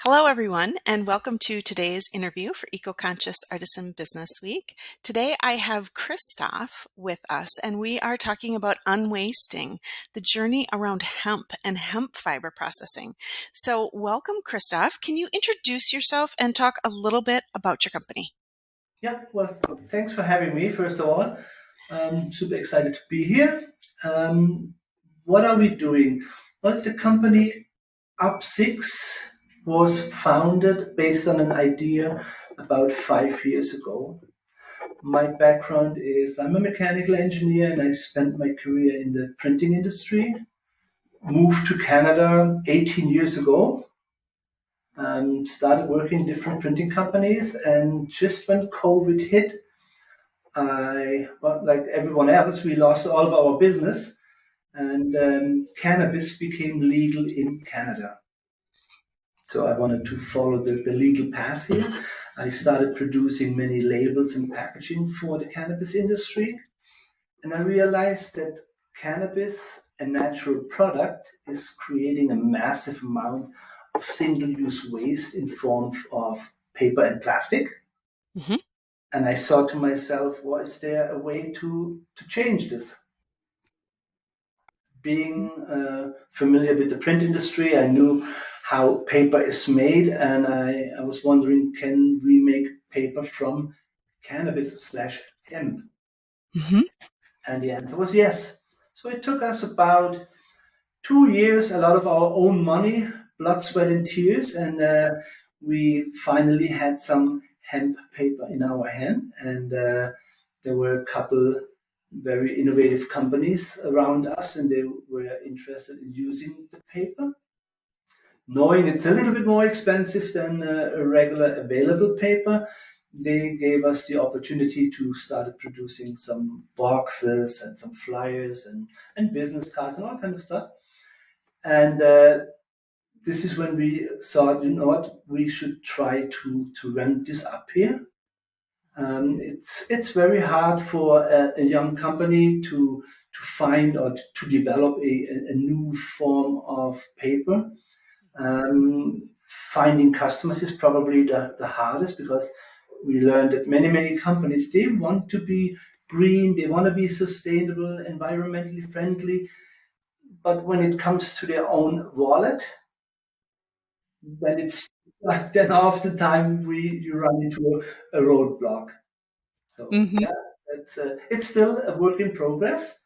Hello, everyone, and welcome to today's interview for Eco-Conscious Artisan Business Week. Today, I have Christoph with us, and we are talking about unwasting, the journey around hemp and hemp fiber processing. So welcome, Christoph. Can you introduce yourself and talk a little bit about your company? Yeah, well, thanks for having me, first of all. I'm super excited to be here. What are we doing? Well, the company Upcyx was founded based on an idea about 5 years ago. My background is I'm a mechanical engineer and I spent my career in the printing industry. Moved to Canada 18 years ago. Started working in different printing companies, and just when COVID hit, well, like everyone else, we lost all of our business, and cannabis became legal in Canada. So I wanted to follow the legal path here. I started producing many labels and packaging for the cannabis industry, and I realized that cannabis, a natural product, is creating a massive amount of single-use waste in form of paper and plastic. Mm-hmm. And I thought to myself, was there a way to change this? Being familiar with the print industry, I knew how paper is made, and I was wondering, can we make paper from cannabis/hemp? Mm-hmm. And the answer was yes. So it took us about 2 years, a lot of our own money, blood, sweat, and tears, and we finally had some hemp paper in our hand. And there were a couple very innovative companies around us, and they were interested in using the paper. Knowing it's a little bit more expensive than a regular available paper, they gave us the opportunity to start producing some boxes and some flyers and business cards and all kind of stuff. And this is when we thought, you know what, we should try to ramp this up here. It's very hard for a young company to find or to develop a new form of paper. Finding customers is probably the hardest, because we learned that many companies, they want to be green, they want to be sustainable, environmentally friendly, but when it comes to their own wallet, then half the time you run into a roadblock. So Mm-hmm. yeah, it's still a work in progress.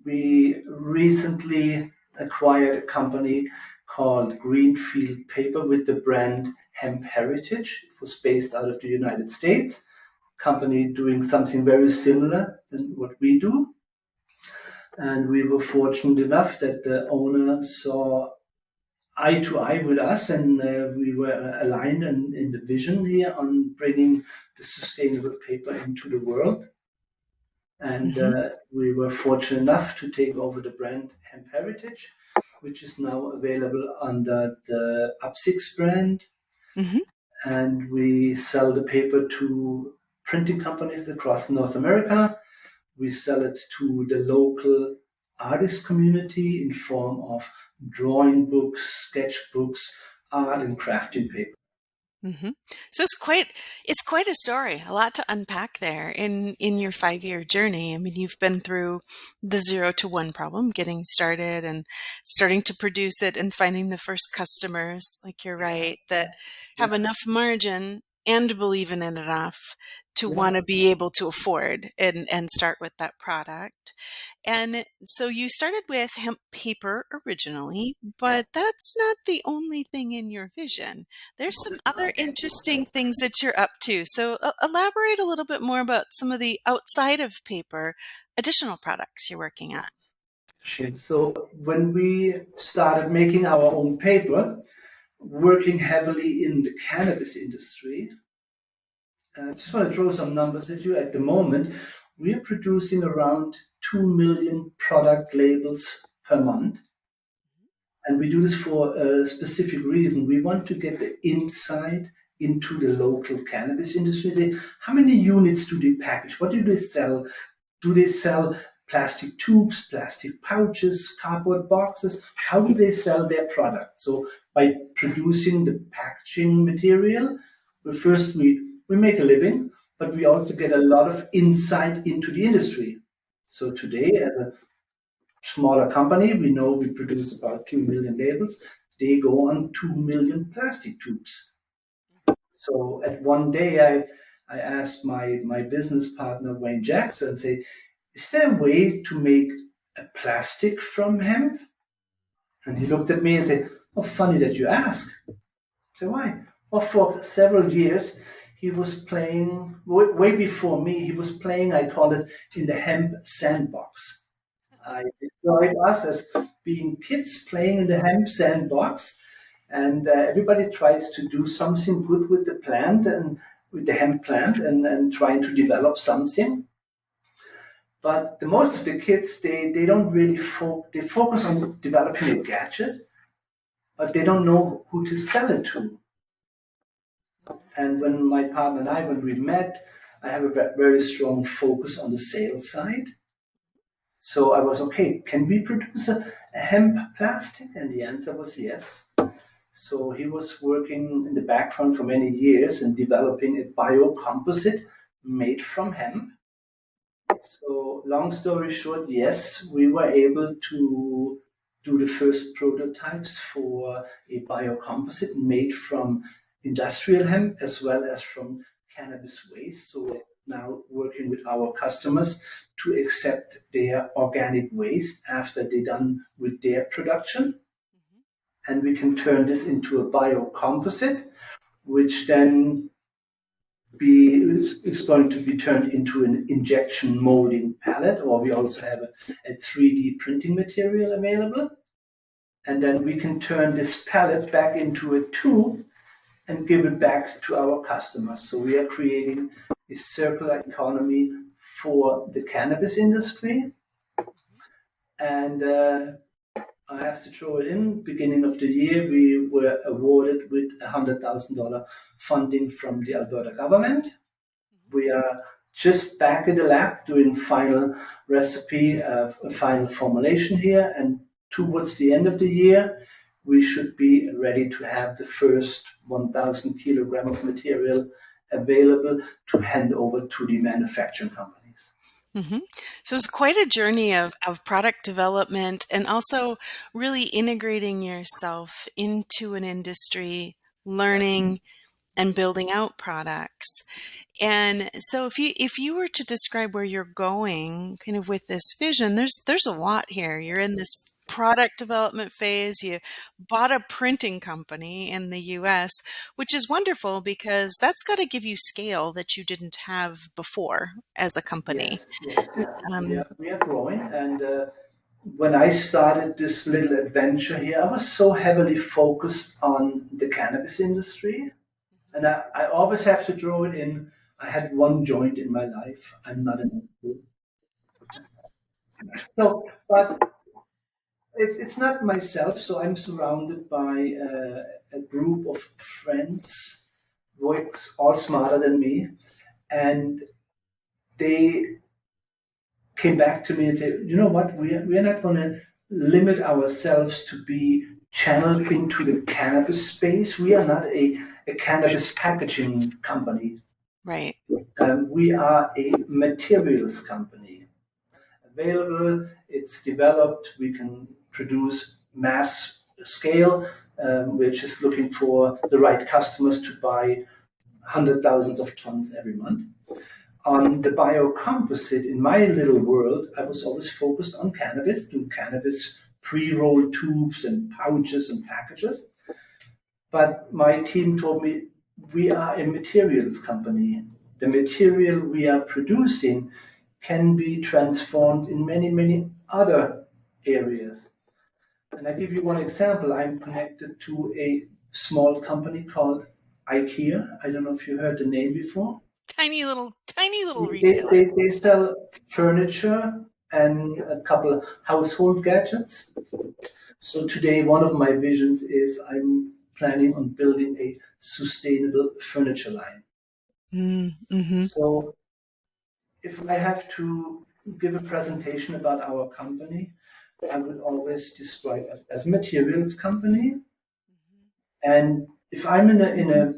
We recently acquired a company called Greenfield Paper with the brand Hemp Heritage. It was based out of the United States. Company doing something very similar than what we do. And we were fortunate enough that the owner saw eye to eye with us, and we were aligned in the vision here on bringing the sustainable paper into the world. And we were fortunate enough to take over the brand Hemp Heritage, which is now available under the Upcyx brand. Mm-hmm. And we sell the paper to printing companies across North America. We sell it to the local artist community in form of drawing books, sketchbooks, art and crafting paper. Mm-hmm. So it's quite a story, a lot to unpack there in your 5-year journey. I mean, you've been through the 0 to 1 problem, getting started and starting to produce it and finding the first customers, like you're right, that have enough margin and believe in it enough to want to be able to afford and start with that product. And so you started with hemp paper originally, but that's not the only thing in your vision. There's some other interesting things that you're up to. So elaborate a little bit more about some of the outside of paper additional products you're working on. So when we started making our own paper, working heavily in the cannabis industry, I just want to throw some numbers at you. At the moment, we're producing around 2 million product labels per month. And we do this for a specific reason. We want to get the insight into the local cannabis industry. How many units do they package? What do they sell? Do they sell plastic tubes, plastic pouches, cardboard boxes. How do they sell their product? So by producing the packaging material, first we make a living, but we also get a lot of insight into the industry. So today, as a smaller company, we know we produce about 2 million labels. They go on 2 million plastic tubes. So at one day, I asked my business partner, Wayne Jackson, say, is there a way to make a plastic from hemp? And he looked at me and said, oh, funny that you ask. I said, why? Well, for several years, he was playing, way before me, he was playing, I call it, in the hemp sandbox. I describe us as being kids playing in the hemp sandbox, and everybody tries to do something good with the plant and with the hemp plant and trying to develop something. But the most of the kids, they don't really they focus on developing a gadget, but they don't know who to sell it to. And when my partner and I, when we met, I have a very strong focus on the sales side. So I was, okay, can we produce a hemp plastic? And the answer was yes. So he was working in the background for many years and developing a biocomposite made from hemp. So long story short, yes, we were able to do the first prototypes for a biocomposite made from industrial hemp as well as from cannabis waste. So we're now working with our customers to accept their organic waste after they're done with their production. And we can turn this into a biocomposite, which then is going to be turned into an injection molding pallet, or we also have a 3D printing material available. And then we can turn this pallet back into a tube and give it back to our customers. So we are creating a circular economy for the cannabis industry. And I have to throw it in. Beginning of the year, we were awarded with $100,000 funding from the Alberta government. We are just back in the lab doing final recipe, final formulation here, and towards the end of the year, we should be ready to have the first 1,000 kilogram of material available to hand over to the manufacturing companies. Mm-hmm. So it's quite a journey of product development and also really integrating yourself into an industry, learning and building out products. And so if you were to describe where you're going kind of with this vision, there's a lot here. You're in this product development phase. You bought a printing company in the US, which is wonderful because that's got to give you scale that you didn't have before as a company. Yes, yeah. We are growing. And when I started this little adventure here, I was so heavily focused on the cannabis industry. And I always have to draw it in. I had one joint in my life. I'm not an so, but it's not myself. So I'm surrounded by a group of friends, boys all smarter than me, and they came back to me and said, you know what, we're not going to limit ourselves to be channeled into the cannabis space. We are not a cannabis packaging company. Right. We are a materials company. Available, it's developed, we can produce mass scale. We're just looking for the right customers to buy 100,000 of tons every month. On the biocomposite, in my little world, I was always focused on cannabis, doing cannabis pre-rolled tubes and pouches and packages. But my team told me, we are a materials company. The material we are producing can be transformed in many, many other areas. And I give you one example. I'm connected to a small company called IKEA. I don't know if you heard the name before. Tiny little retailer. They sell furniture and a couple of household gadgets. So today, one of my visions is I'm planning on building a sustainable furniture line. Mm-hmm. So if I have to give a presentation about our company, I would always describe us as a materials company. And if I'm in a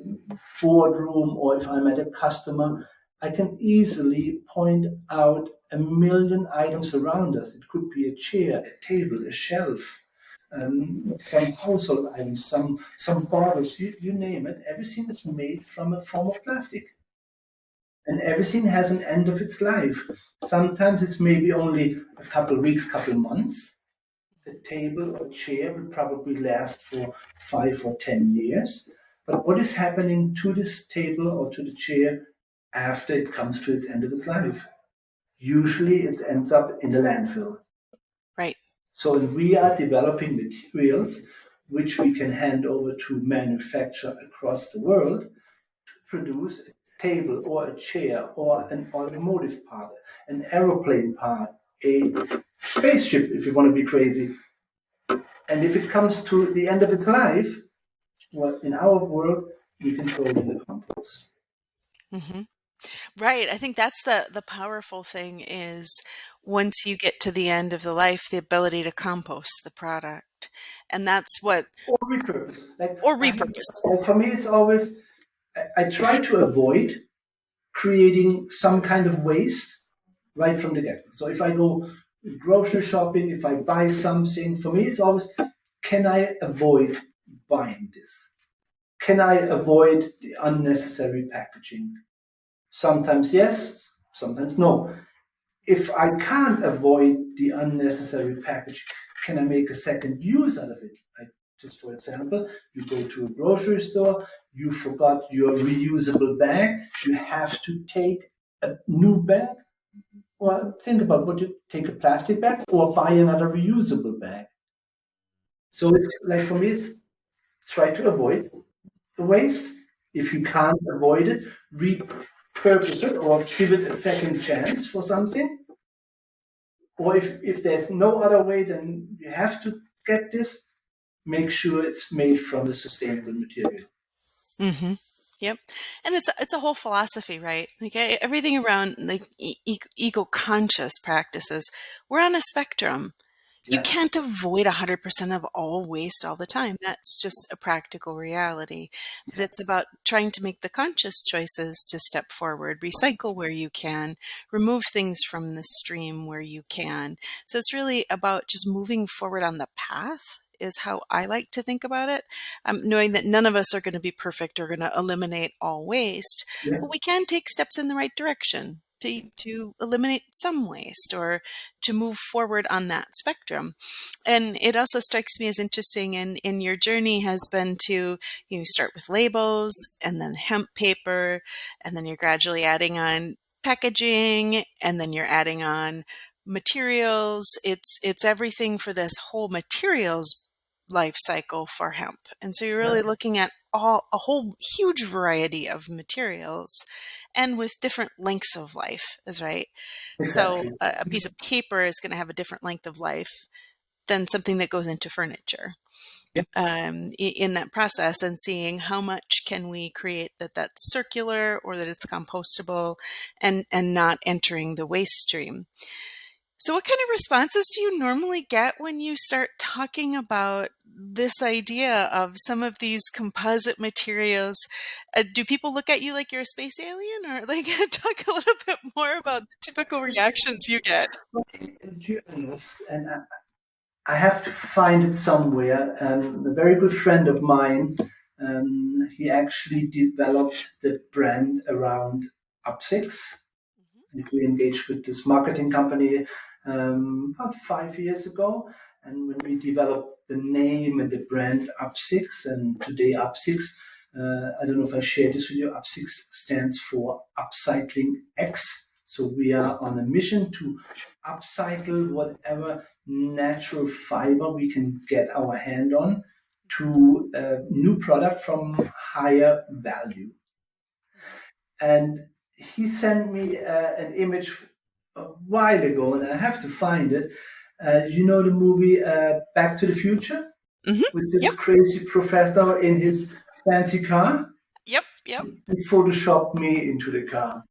boardroom or if I'm at a customer, I can easily point out a million items around us. It could be a chair, a table, a shelf, some household items, some bottles, you name it. Everything is made from a form of plastic. And everything has an end of its life. Sometimes it's maybe only a couple of weeks, couple of months. A table or chair will probably last for 5 or 10 years. But what is happening to this table or to the chair after it comes to its end of its life? Usually it ends up in the landfill. Right. So we are developing materials which we can hand over to manufacture across the world to produce a table or a chair or an automotive part, an aeroplane part, a spaceship if you want to be crazy. And if it comes to the end of its life, well, in our world, we can throw it in the compost. Mm-hmm. Right. I think that's the powerful thing is once you get to the end of the life, the ability to compost the product. And that's what, Or repurpose. or repurpose. For me, it's always, I try to avoid creating some kind of waste right from the get-go. So if I go grocery shopping, if I buy something, for me, it's always, can I avoid buying this? Can I avoid the unnecessary packaging? Sometimes yes, sometimes no. If I can't avoid the unnecessary packaging, can I make a second use out of it? Just for example, you go to a grocery store, you forgot your reusable bag, you have to take a new bag. Well, think about would you take a plastic bag or buy another reusable bag? So it's like for me, it's try to avoid the waste. If you can't avoid it, repurpose it or give it a second chance for something. Or if there's no other way, then you have to get this. Make sure it's made from a sustainable material. Mm-hmm. Yep. And it's a whole philosophy, right? Like everything around like eco-conscious practices, we're on a spectrum. You Yeah, can't avoid 100% of all waste all the time. That's just a practical reality. But yeah, it's about trying to make the conscious choices to step forward, recycle where you can, remove things from the stream where you can. So it's really about just moving forward on the path is how I like to think about it. Knowing that none of us are going to be perfect or going to eliminate all waste, yeah. but we can take steps in the right direction to eliminate some waste or to move forward on that spectrum. And it also strikes me as interesting in your journey has been to start with labels and then hemp paper, and then you're gradually adding on packaging, and then you're adding on materials. It's everything for this whole materials life cycle for hemp. And so you're really looking at a whole huge variety of materials and with different lengths of life is right. So Exactly. a piece of paper is going to have a different length of life than something that goes into furniture Yeah, in that process, and seeing how much can we create that's circular or that it's compostable and not entering the waste stream. So what kind of responses do you normally get when you start talking about this idea of some of these composite materials? Do people look at you like you're a space alien, or like talk a little bit more about the typical reactions you get? yes, and I have to find it somewhere. A very good friend of mine, he actually developed the brand around Upcyx. We engaged with this marketing company about 5 years ago. And when we developed the name and the brand Upcyx, and today Upcyx, I don't know if I shared this with you, Upcyx stands for Upcycling X. So we are on a mission to upcycle whatever natural fiber we can get our hand on to a new product from higher value. And he sent me an image a while ago, and I have to find it. You know the movie Back to the Future Hmm. with this Yep. crazy professor in his fancy car? Yep. Yep. He photoshopped me into the car.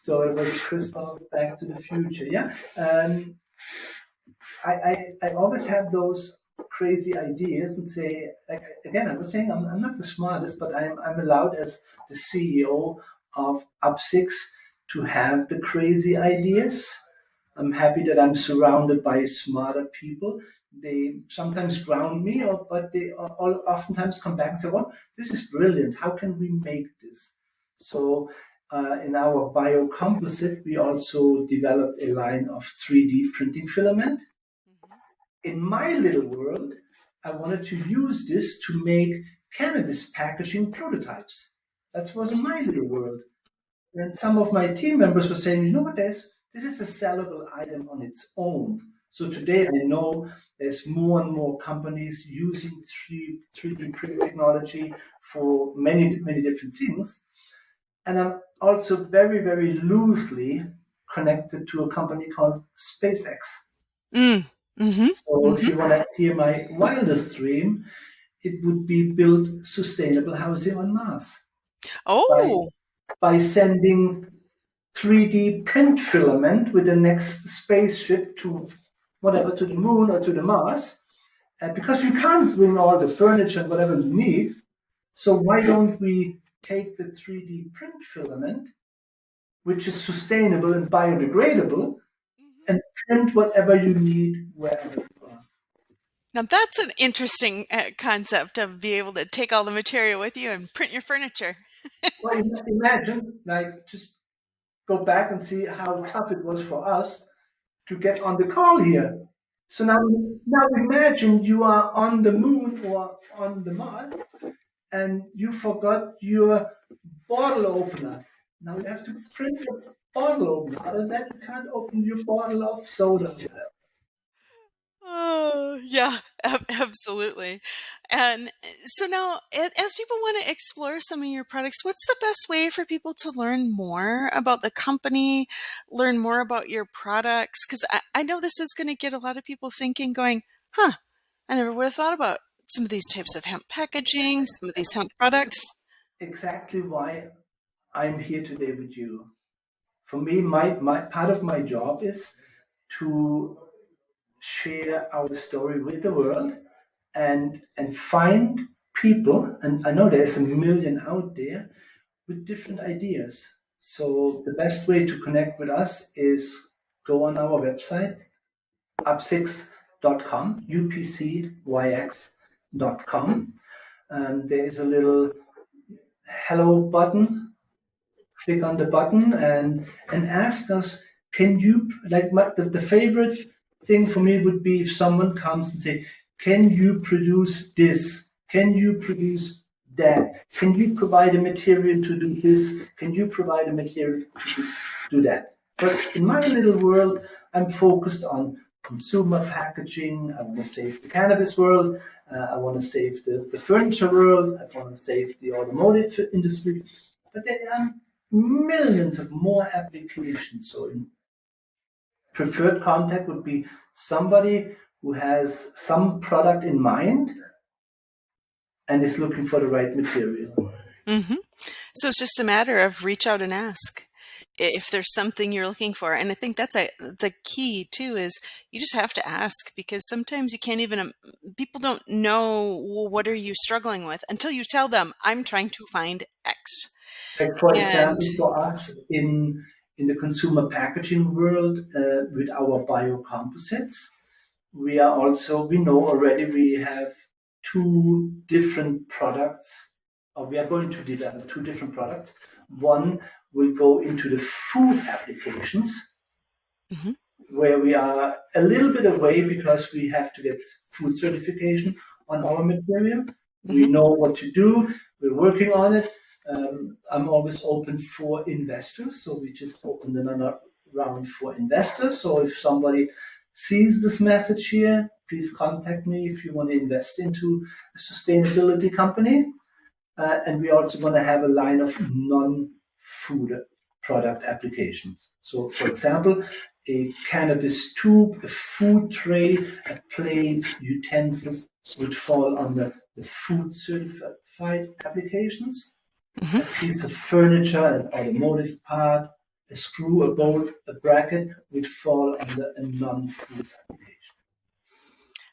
So it was Christoph Back to the Future. Yeah. I always have those crazy ideas and say, like, again, I was saying I'm not the smartest, but I'm allowed as the CEO of Upcyx to have the crazy ideas. I'm happy that I'm surrounded by smarter people. They sometimes ground me, but they oftentimes come back and say, "Well, this is brilliant. How can we make this?" So, in our biocomposite, we also developed a line of 3D printing filament. Mhm. In my little world, I wanted to use this to make cannabis packaging prototypes. That was in my little world. And some of my team members were saying, you know what, this is a sellable item on its own. So today I know there's more and more companies using 3D print technology for many, many different things. And I'm also very, very loosely connected to a company called SpaceX. Mm. Mhm. So if Mhm. you want to hear my wildest dream, it would be build sustainable housing on Mars by Oh. sending 3D print filament with the next spaceship to whatever, to the moon or to the Mars, because you can't bring all the furniture and whatever you need. So why don't we take the 3D print filament, which is sustainable and biodegradable, Mhm. and print whatever you need wherever you are. Now that's an interesting concept of be able to take all the material with you and print your furniture. Well, imagine, like, just go back and see how tough it was for us to get on the call here. So now imagine you are on the moon or on the Mars and you forgot your bottle opener. Now you have to print a bottle opener. Other than that, you can't open your bottle of soda. Oh, yeah, absolutely. And so now, as people want to explore some of your products, what's the best way for people to learn more about the company, learn more about your products? Because I know this is going to get a lot of people thinking, going, huh, I never would have thought about some of these types of hemp packaging, some of these hemp This is products. exactly why I'm here today with you. For me, my part of my job is to share our story with the world and find people, and I know there's a million out there with different ideas. So the best way to connect with us is go on our website, upcyx.com, upcyx.com. There is a little hello button. Click on the button and ask us, can you, like, the favorite thing for me would be if someone comes and say, can you produce this? Can you produce that? Can you provide a material to do this? Can you provide a material to do that? But in my little world, I'm focused on consumer packaging. I want to save the cannabis world. I want to save the furniture world. I want to save the automotive industry. But there are millions of more applications. So in preferred contact would be somebody who has some product in mind and is looking for the right material. Hmm. So it's just a matter of reach out and ask if there's something you're looking for. And I think that's a key too, is you just have to ask, because sometimes you can't even, people don't know, well, what are you struggling with until you tell them, I'm trying to find X. Like, for And example, for us in the consumer packaging world, with our biocomposites, we know already we have two different products, or we are going to develop two different products. One will go into the food applications, Mhm, where we are a little bit away because we have to get food certification on our material. We mhm, know what to do. We're working on it. I'm always open for investors, so we just opened another round for investors. So if somebody sees this message here, please contact me if you want to invest into a sustainability company. And we're also going to have a line of non-food product applications. So, for example, a cannabis tube, a food tray, a plate, utensils would fall under the food certified applications. mhm. A piece of furniture, an automotive part, a screw, a bolt, a bracket would fall under a non-food application.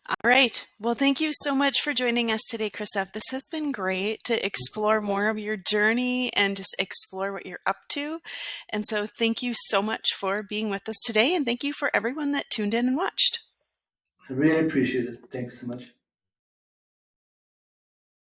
All right. Well, thank you so much for joining us today, Christoph. This has been great to explore more of your journey and just explore what you're up to. And so thank you so much for being with us today. And thank you for everyone that tuned in and watched. I really appreciate it. Thank you so much.